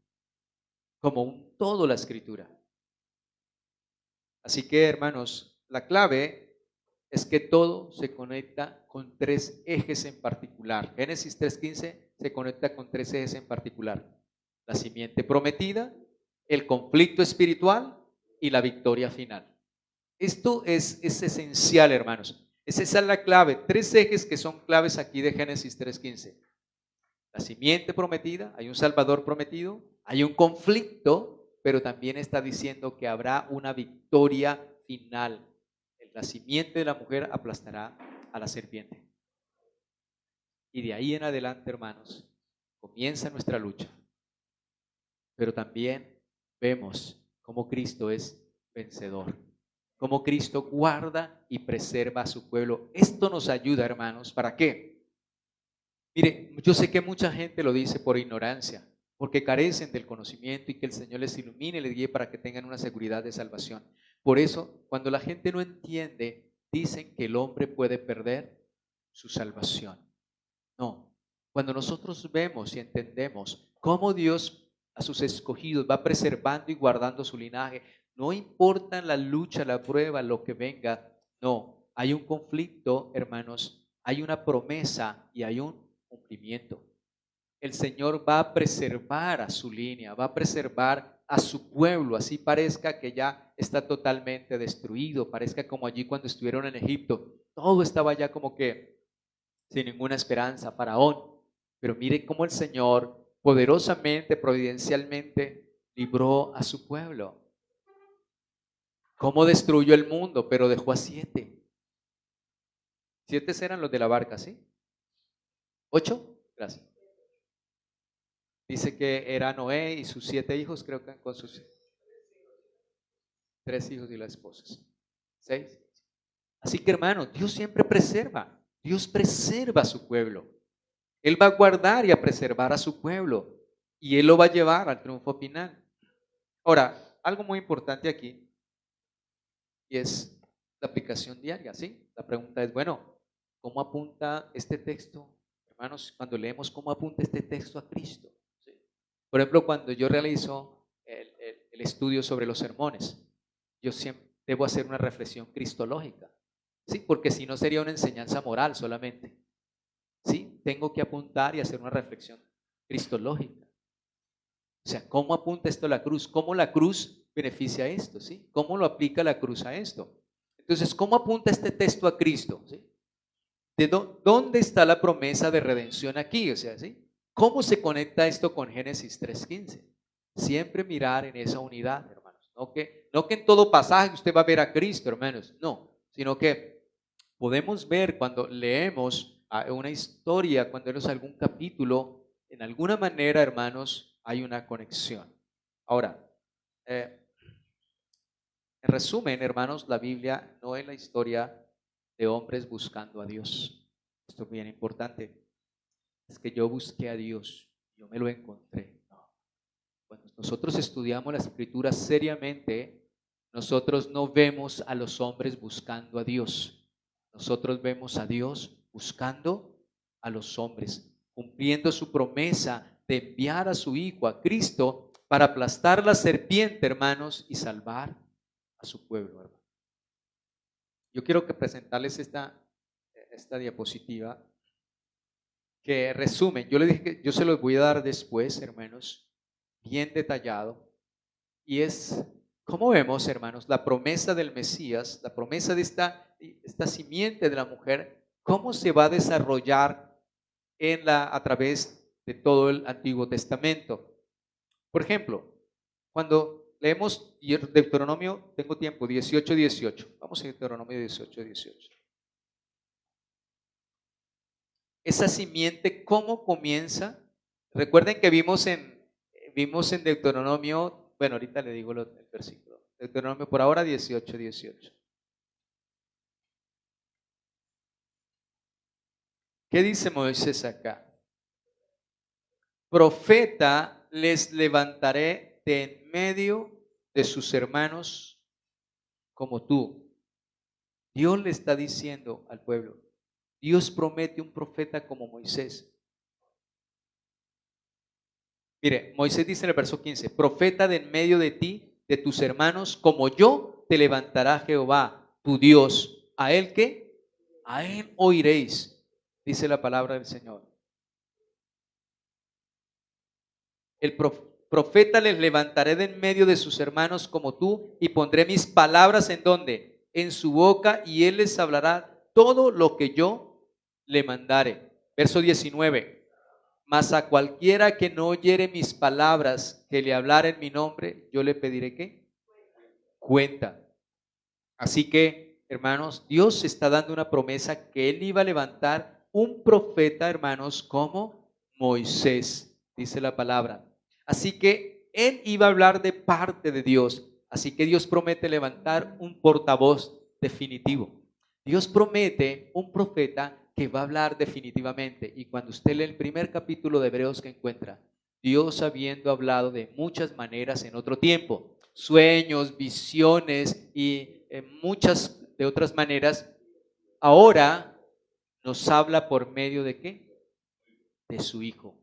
como un todo la escritura. Así que, hermanos, la clave es que todo se conecta con tres ejes en particular. Génesis 3:15 se conecta con tres ejes en particular: la simiente prometida, el conflicto espiritual y la victoria final. Esto es esencial, hermanos. Esa es la clave. Tres ejes que son claves aquí de Génesis 3:15. La simiente prometida, hay un Salvador prometido, hay un conflicto, pero también está diciendo que habrá una victoria final. La simiente de la mujer aplastará a la serpiente. Y de ahí en adelante, hermanos, comienza nuestra lucha. Pero también vemos cómo Cristo es vencedor, cómo Cristo guarda y preserva a su pueblo. Esto nos ayuda, hermanos, ¿para qué? Mire, yo sé que mucha gente lo dice por ignorancia, porque carecen del conocimiento y que el Señor les ilumine y les guíe para que tengan una seguridad de salvación. Por eso, cuando la gente no entiende, dicen que el hombre puede perder su salvación. No, cuando nosotros vemos y entendemos cómo Dios a sus escogidos va preservando y guardando su linaje, no importa la lucha, la prueba, lo que venga, no, hay un conflicto, hermanos, hay una promesa y hay un cumplimiento. El Señor va a preservar a su línea, va a preservar a su pueblo, así parezca que ya está totalmente destruido, parezca como allí cuando estuvieron en Egipto, todo estaba ya como que sin ninguna esperanza, Faraón. Pero mire cómo el Señor poderosamente, providencialmente libró a su pueblo. Cómo destruyó el mundo, pero dejó a 7. 7 eran los de la barca, ¿sí? 8, gracias. Dice que era Noé y sus 7 hijos, creo que con sus 3 hijos y las esposas. 6. Así que, hermano, Dios siempre preserva. Dios preserva a su pueblo. Él va a guardar y a preservar a su pueblo. Y Él lo va a llevar al triunfo final. Ahora, algo muy importante aquí, y es la aplicación diaria, ¿sí? La pregunta es, bueno, ¿cómo apunta este texto? Hermanos, cuando leemos, ¿cómo apunta este texto a Cristo? ¿Sí? Por ejemplo, cuando yo realizo el estudio sobre los sermones, yo siempre debo hacer una reflexión cristológica, ¿sí? Porque si no sería una enseñanza moral solamente, ¿sí? Tengo que apuntar y hacer una reflexión cristológica. O sea, ¿cómo apunta esto a la cruz? ¿Cómo la cruz beneficia a esto? ¿Sí? ¿Cómo lo aplica la cruz a esto? Entonces, ¿cómo apunta este texto a Cristo? ¿Sí? ¿Dónde está la promesa de redención aquí? O sea, ¿sí? ¿Cómo se conecta esto con Génesis 3:15? Siempre mirar en esa unidad, hermanos. No que en todo pasaje usted va a ver a Cristo, hermanos. No, sino que podemos ver cuando leemos una historia, cuando leemos algún capítulo, en alguna manera, hermanos, hay una conexión. Ahora, en resumen, hermanos, la Biblia no es la historia de hombres buscando a Dios. Esto es bien importante. Es que yo busqué a Dios, yo me lo encontré. No. Cuando nosotros estudiamos la Escritura seriamente, nosotros no vemos a los hombres buscando a Dios. Nosotros vemos a Dios buscando a los hombres, cumpliendo su promesa de enviar a su Hijo, a Cristo, para aplastar la serpiente, hermanos, y salvar a su pueblo, hermano. Yo quiero que presentarles esta diapositiva que resume. Yo le dije que yo se los voy a dar después, hermanos, bien detallado. Y es, como vemos, hermanos, la promesa del Mesías, la promesa de esta simiente de la mujer, cómo se va a desarrollar a través de todo el Antiguo Testamento. Por ejemplo, cuando leemos Deuteronomio, tengo tiempo, 18:18. Vamos a Deuteronomio 18:18. Esa simiente, ¿cómo comienza? Recuerden que vimos en Deuteronomio, bueno, ahorita le digo el versículo. Deuteronomio por ahora 18:18. ¿Qué dice Moisés acá? Profeta les levantaré de en medio de sus hermanos como tú. Dios le está diciendo al pueblo, Dios promete un profeta como Moisés. Mire, Moisés dice en el verso 15, profeta de en medio de ti, de tus hermanos, como yo, te levantará Jehová, tu Dios. ¿A él qué? A él oiréis, dice la palabra del Señor. El profeta les levantaré de en medio de sus hermanos como tú, y pondré mis palabras en donde, en su boca, y él les hablará todo lo que yo le mandare. Verso 19. Mas a cualquiera que no oyere mis palabras, que le hablara en mi nombre, yo le pediré ¿qué? Cuenta. Así que, hermanos, Dios está dando una promesa que Él iba a levantar un profeta, hermanos, como Moisés, dice la palabra. Así que Él iba a hablar de parte de Dios. Así que Dios promete levantar un portavoz definitivo. Dios promete un profeta que va a hablar definitivamente. Y cuando usted lee el primer capítulo de Hebreos que encuentra, Dios habiendo hablado de muchas maneras en otro tiempo, sueños, visiones y muchas de otras maneras, ahora nos habla por medio de ¿qué? De su Hijo.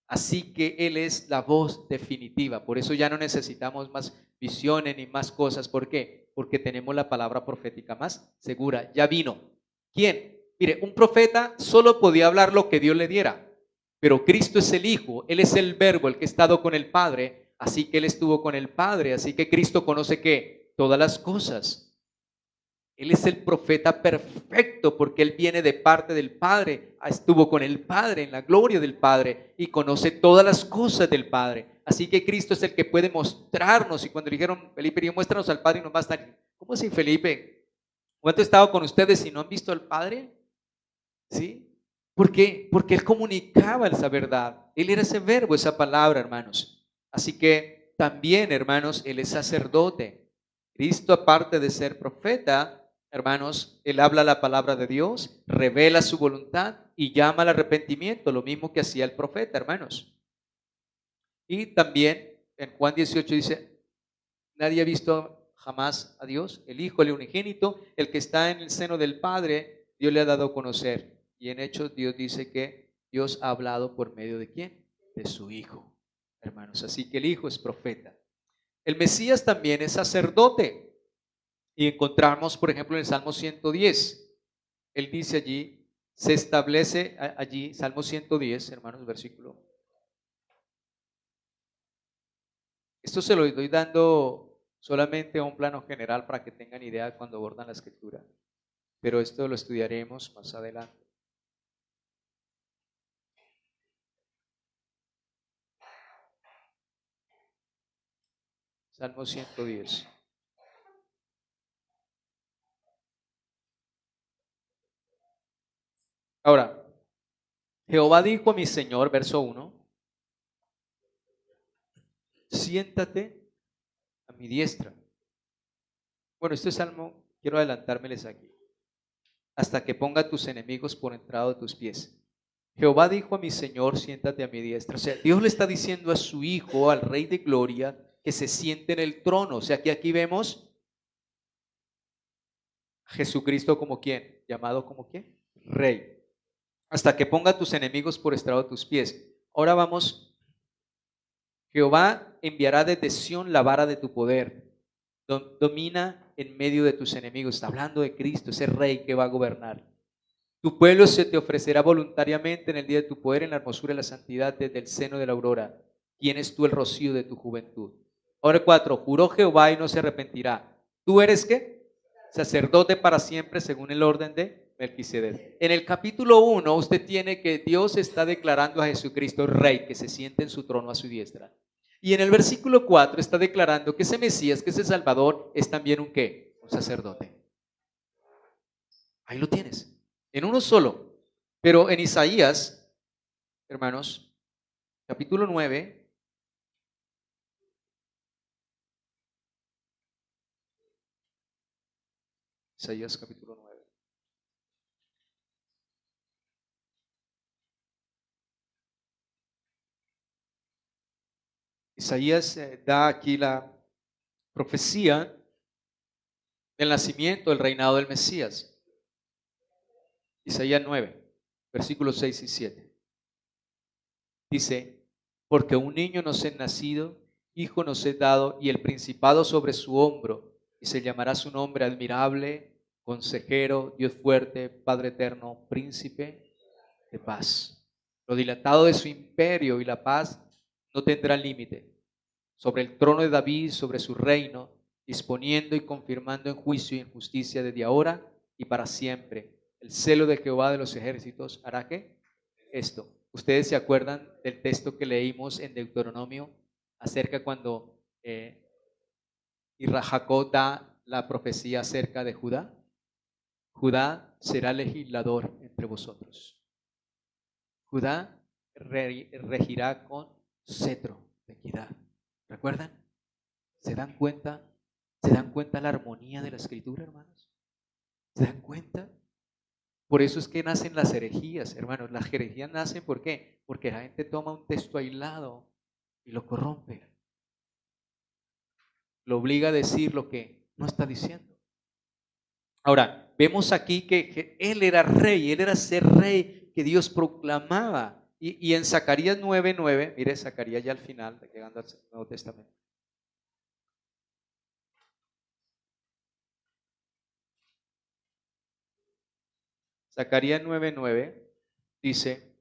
Así que Él es la voz definitiva. Por eso ya no necesitamos más visiones ni más cosas. ¿Por qué? Porque tenemos la palabra profética más segura. Ya vino. ¿Quién? Mire, un profeta solo podía hablar lo que Dios le diera. Pero Cristo es el Hijo, Él es el Verbo, el que ha estado con el Padre. Así que Él estuvo con el Padre. Así que Cristo conoce ¿qué? Todas las cosas. Él es el profeta perfecto porque Él viene de parte del Padre, estuvo con el Padre en la gloria del Padre y conoce todas las cosas del Padre. Así que Cristo es el que puede mostrarnos. Y cuando dijeron, Felipe, muéstranos al Padre y nos bastan. ¿Cómo así, Felipe? ¿Cuánto he estado con ustedes y no han visto al Padre? ¿Sí? ¿Por qué? Porque Él comunicaba esa verdad. Él era ese verbo, esa palabra, hermanos. Así que también, hermanos, Él es sacerdote. Cristo, aparte de ser profeta, hermanos, Él habla la palabra de Dios, revela su voluntad y llama al arrepentimiento, lo mismo que hacía el profeta, hermanos. Y también en Juan 18 dice, nadie ha visto jamás a Dios, el Hijo, el unigénito, el que está en el seno del Padre, Dios le ha dado a conocer. Y en Hechos Dios dice que Dios ha hablado por medio de ¿quién? De su Hijo, hermanos. Así que el Hijo es profeta. El Mesías también es sacerdote. Y encontramos, por ejemplo, en el Salmo 110, él dice allí, se establece allí, Salmo 110, hermanos, versículo. Esto se lo estoy dando solamente a un plano general para que tengan idea cuando abordan la escritura, pero esto lo estudiaremos más adelante. Salmo 110. Ahora, Jehová dijo a mi Señor, verso 1, siéntate a mi diestra. Bueno, este salmo, quiero adelantármeles aquí, hasta que ponga tus enemigos por entrado de tus pies. Jehová dijo a mi Señor, siéntate a mi diestra. O sea, Dios le está diciendo a su Hijo, al Rey de Gloria, que se siente en el trono. O sea, que aquí vemos a Jesucristo como quién, llamado como quién, Rey. Hasta que ponga tus enemigos por estrado de tus pies. Ahora vamos, Jehová enviará desde Sión la vara de tu poder. Domina en medio de tus enemigos. Está hablando de Cristo, ese Rey que va a gobernar. Tu pueblo se te ofrecerá voluntariamente en el día de tu poder, en la hermosura y la santidad desde el seno de la aurora. Tienes tú el rocío de tu juventud. Ahora 4, juró Jehová y no se arrepentirá. ¿Tú eres qué? Sacerdote para siempre según el orden de Melquisedec. En el capítulo 1 usted tiene que Dios está declarando a Jesucristo Rey, que se siente en su trono a su diestra. Y en el versículo 4 está declarando que ese Mesías, que ese Salvador, es también un qué? Un sacerdote. Ahí lo tienes. En uno solo. Pero en Isaías, hermanos, capítulo 9, Isaías capítulo 9. Isaías da aquí la profecía del nacimiento, del reinado del Mesías. Isaías 9, versículos 6 y 7. Dice, porque un niño nos es nacido, hijo nos es dado, y el principado sobre su hombro, y se llamará su nombre admirable, consejero, Dios fuerte, Padre eterno, príncipe de paz. Lo dilatado de su imperio y la paz no tendrá límite. Sobre el trono de David, sobre su reino, disponiendo y confirmando en juicio y en justicia desde ahora y para siempre. El celo de Jehová de los ejércitos hará ¿qué? Esto. ¿Ustedes se acuerdan del texto que leímos en Deuteronomio acerca cuando Jacob da la profecía acerca de Judá? Judá será legislador entre vosotros. Judá regirá con cetro de equidad. ¿Recuerdan? ¿Se dan cuenta? ¿Se dan cuenta la armonía de la escritura, hermanos? ¿Se dan cuenta? Por eso es que nacen las herejías, hermanos. Las herejías nacen ¿por qué? Porque la gente toma un texto aislado y lo corrompe. Lo obliga a decir lo que no está diciendo. Ahora, vemos aquí que él era rey, él era ser rey que Dios proclamaba. Y en Zacarías 9:9, mire Zacarías ya al final, llegando al Nuevo Testamento. Zacarías 9:9 dice,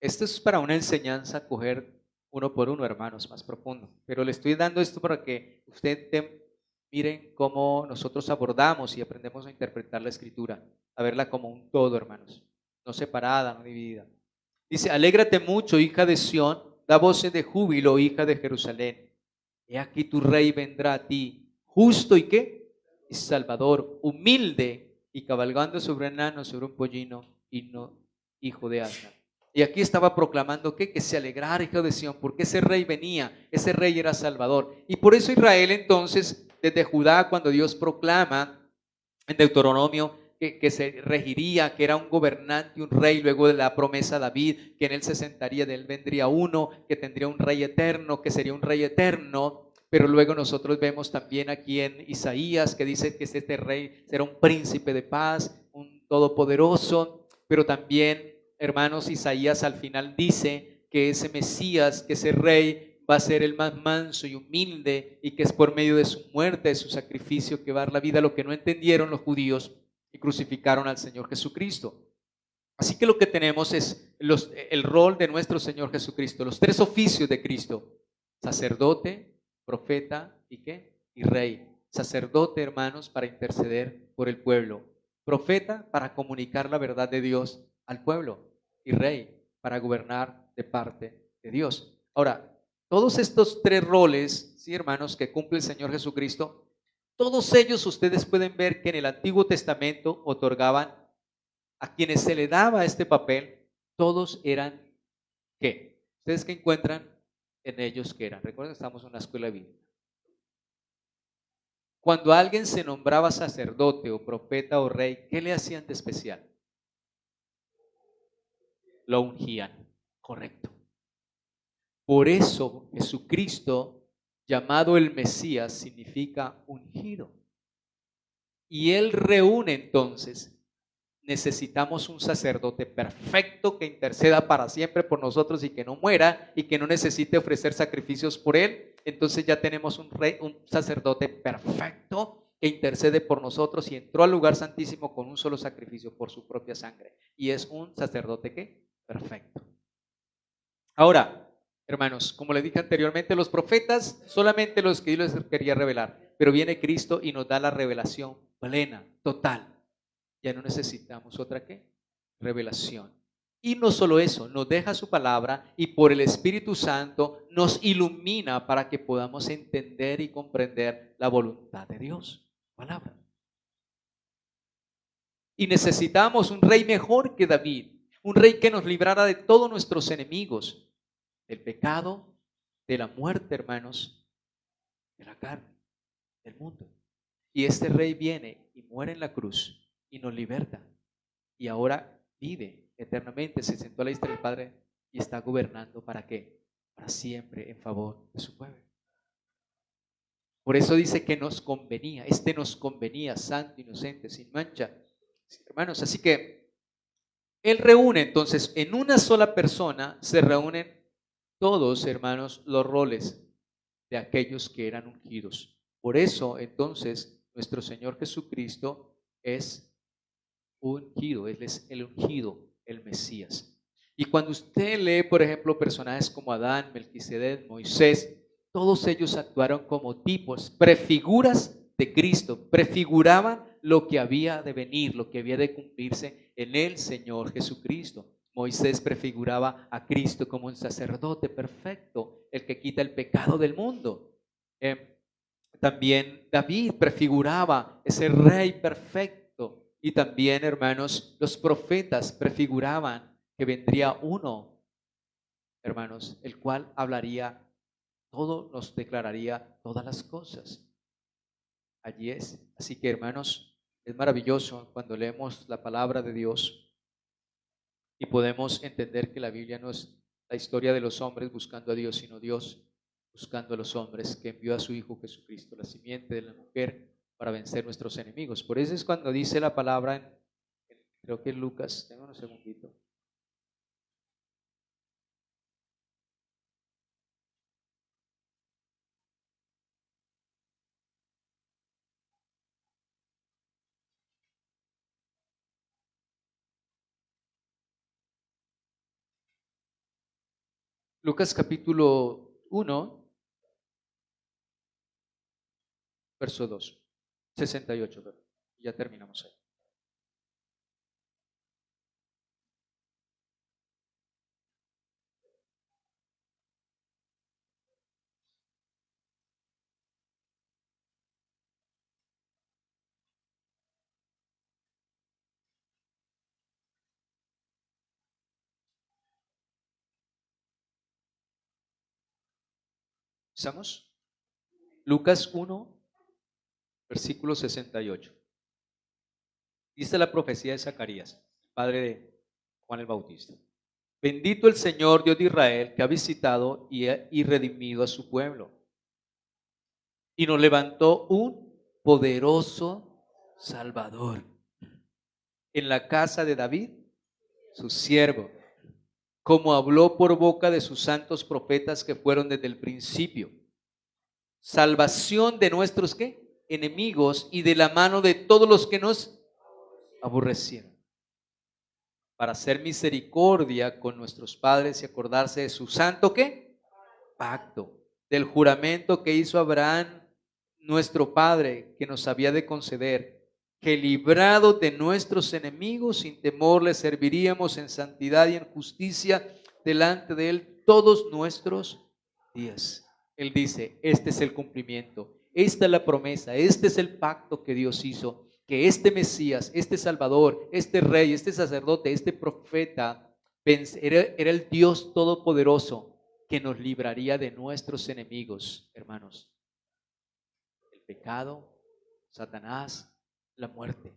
esto es para una enseñanza, coger uno por uno, hermanos, más profundo. Pero le estoy dando esto para que miren cómo nosotros abordamos y aprendemos a interpretar la Escritura, a verla como un todo, hermanos, no separada, no dividida. Dice, alégrate mucho, hija de Sión, da voces de júbilo, hija de Jerusalén. He aquí tu rey vendrá a ti, justo y qué, y salvador, humilde y cabalgando sobre un enano, sobre un pollino y no hijo de asna. Y aquí estaba proclamando que se alegrara, hijo de Sión, porque ese rey venía, ese rey era salvador. Y por eso Israel entonces, desde Judá, cuando Dios proclama en Deuteronomio que se regiría, que era un gobernante, un rey, luego de la promesa a David, que en él se sentaría, de él vendría uno, que tendría un rey eterno, que sería un rey eterno. Pero luego nosotros vemos también aquí en Isaías que dice que este rey será un príncipe de paz, un todopoderoso. Pero también, hermanos, Isaías al final dice que ese Mesías, que ese rey va a ser el más manso y humilde, y que es por medio de su muerte, de su sacrificio, que va a dar la vida. Lo que no entendieron los judíos y crucificaron al Señor Jesucristo. Así que lo que tenemos es el rol de nuestro Señor Jesucristo, los tres oficios de Cristo: sacerdote, profeta y ¿qué? Y rey. Sacerdote, hermanos, para interceder por el pueblo; profeta, para comunicar la verdad de Dios al pueblo; y rey, para gobernar de parte de Dios. Ahora, todos estos tres roles, sí, hermanos, que cumple el Señor Jesucristo, todos ellos ustedes pueden ver que en el Antiguo Testamento otorgaban a quienes se le daba este papel. Todos eran ¿qué? ¿Ustedes qué encuentran en ellos que eran? Recuerden que estamos en una escuela bíblica. Cuando alguien se nombraba sacerdote o profeta o rey, ¿qué le hacían de especial? Lo ungían, correcto. Por eso Jesucristo, llamado el Mesías, significa ungido. Y Él reúne entonces, necesitamos un sacerdote perfecto que interceda para siempre por nosotros y que no muera y que no necesite ofrecer sacrificios por Él. Entonces ya tenemos un sacerdote perfecto que intercede por nosotros y entró al lugar santísimo con un solo sacrificio por su propia sangre. Y es un sacerdote ¿qué? Perfecto. Ahora, hermanos, como les dije anteriormente, los profetas solamente los que Dios les quería revelar, pero viene Cristo y nos da la revelación plena, total. Ya no necesitamos otra ¿qué? Revelación. Y no solo eso, nos deja su palabra y por el Espíritu Santo nos ilumina para que podamos entender y comprender la voluntad de Dios. Palabra. Y necesitamos un rey mejor que David, un rey que nos librara de todos nuestros enemigos, del pecado, de la muerte, hermanos, de la carne, del mundo. Y este rey viene y muere en la cruz y nos liberta. Y ahora vive eternamente, se sentó a la diestra del Padre y está gobernando. ¿Para qué? para siempre en favor de su pueblo. Por eso dice que nos convenía, nos convenía, santo, inocente, sin mancha. Hermanos, así que Él reúne entonces en una sola persona, se reúnen todos, hermanos, los roles de aquellos que eran ungidos. Por eso entonces nuestro Señor Jesucristo es ungido, Él es el ungido, el Mesías. Y cuando usted lee, por ejemplo, personajes como Adán, Melquisedec, Moisés, todos ellos actuaron como tipos, prefiguras de Cristo, prefiguraban lo que había de venir, lo que había de cumplirse en el Señor Jesucristo. Moisés prefiguraba a Cristo como un sacerdote perfecto, el que quita el pecado del mundo. También David prefiguraba ese rey perfecto. Y también, hermanos, los profetas prefiguraban que vendría uno, hermanos, el cual hablaría todo, nos declararía todas las cosas. Allí es. Así que, hermanos, es maravilloso cuando leemos la palabra de Dios y podemos entender que la Biblia no es la historia de los hombres buscando a Dios, sino Dios buscando a los hombres, que envió a su Hijo Jesucristo, la simiente de la mujer, para vencer nuestros enemigos. Por eso es cuando dice la palabra, creo que es Lucas, tengo un segundito. Lucas capítulo 1, verso 2, 68, perdón. Ya terminamos ahí. ¿Estamos? Lucas 1, versículo 68. Dice la profecía de Zacarías, padre de Juan el Bautista. Bendito el Señor Dios de Israel, que ha visitado y redimido a su pueblo, y nos levantó un poderoso Salvador en la casa de David, su siervo, como habló por boca de sus santos profetas que fueron desde el principio. Salvación de nuestros ¿qué? Enemigos y de la mano de todos los que nos aborrecieron, para hacer misericordia con nuestros padres y acordarse de su santo ¿qué? Pacto, del juramento que hizo Abraham, nuestro padre, que nos había de conceder, que librado de nuestros enemigos, sin temor le serviríamos en santidad y en justicia delante de él todos nuestros días. Él dice, este es el cumplimiento, esta es la promesa, este es el pacto que Dios hizo, que este Mesías, este Salvador, este Rey, este sacerdote, este profeta, era el Dios Todopoderoso que nos libraría de nuestros enemigos, hermanos. El pecado, Satanás, la muerte.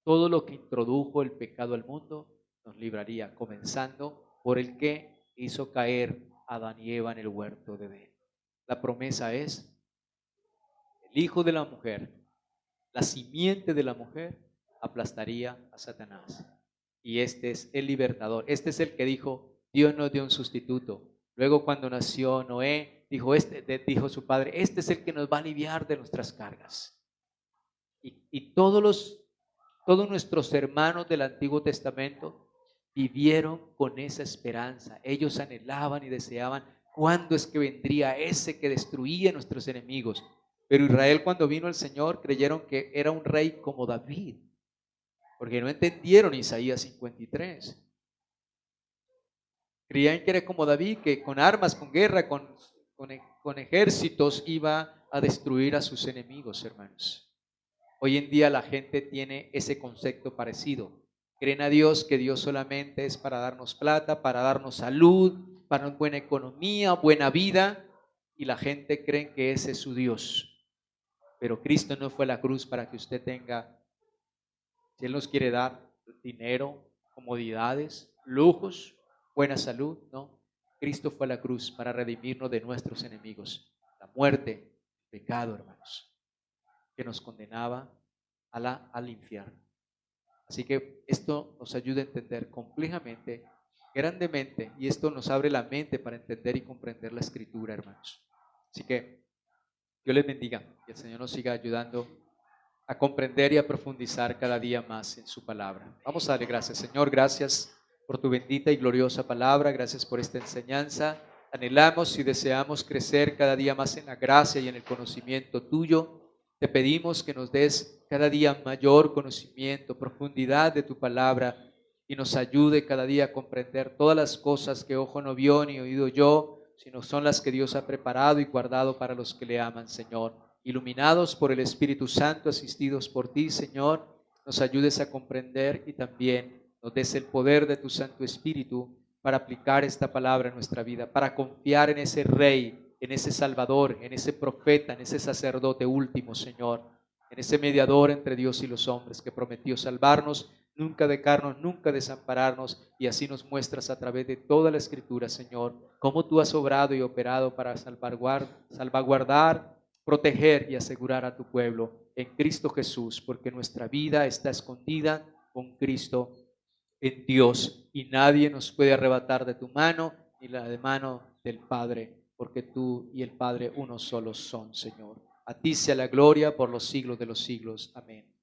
Todo lo que introdujo el pecado al mundo nos libraría, comenzando por el que hizo caer a Adán y Eva en el huerto de Edén. La promesa es el hijo de la mujer, la simiente de la mujer aplastaría a Satanás. Y este es el libertador. Este es el que dijo, Dios nos dio un sustituto. Luego cuando nació Noé, dijo su padre, este es el que nos va a aliviar de nuestras cargas. Y todos nuestros hermanos del Antiguo Testamento vivieron con esa esperanza. Ellos anhelaban y deseaban cuándo es que vendría ese que destruía a nuestros enemigos. Pero Israel, cuando vino el Señor, creyeron que era un rey como David, porque no entendieron Isaías 53. Creían que era como David, que con armas, con guerra, con ejércitos iba a destruir a sus enemigos, hermanos. Hoy en día la gente tiene ese concepto parecido. Creen a Dios que Dios solamente es para darnos plata, para darnos salud, para darnos buena economía, buena vida, y la gente cree que ese es su Dios. Pero Cristo no fue a la cruz para que usted tenga, si Él nos quiere dar dinero, comodidades, lujos, buena salud, no. Cristo fue a la cruz para redimirnos de nuestros enemigos. La muerte, el pecado, hermanos, que nos condenaba al infierno. Así que esto nos ayuda a entender complejamente, grandemente, y esto nos abre la mente para entender y comprender la Escritura, hermanos. Así que Dios les bendiga y el Señor nos siga ayudando a comprender y a profundizar cada día más en su palabra. Vamos a darle gracias, Señor. Gracias por tu bendita y gloriosa palabra. Gracias por esta enseñanza. Anhelamos y deseamos crecer cada día más en la gracia y en el conocimiento tuyo. Te pedimos que nos des cada día mayor conocimiento, profundidad de tu palabra y nos ayude cada día a comprender todas las cosas que ojo no vio ni oído yo, sino son las que Dios ha preparado y guardado para los que le aman, Señor. Iluminados por el Espíritu Santo, asistidos por ti, Señor, nos ayudes a comprender y también nos des el poder de tu Santo Espíritu para aplicar esta palabra en nuestra vida, para confiar en ese Rey, en ese Salvador, en ese profeta, en ese sacerdote último, Señor, en ese mediador entre Dios y los hombres que prometió salvarnos, nunca dejarnos, nunca desampararnos, y así nos muestras a través de toda la Escritura, Señor, cómo tú has obrado y operado para salvaguardar, proteger y asegurar a tu pueblo en Cristo Jesús, porque nuestra vida está escondida con Cristo en Dios y nadie nos puede arrebatar de tu mano ni la de mano del Padre, porque tú y el Padre uno solo son, Señor. A ti sea la gloria por los siglos de los siglos. Amén.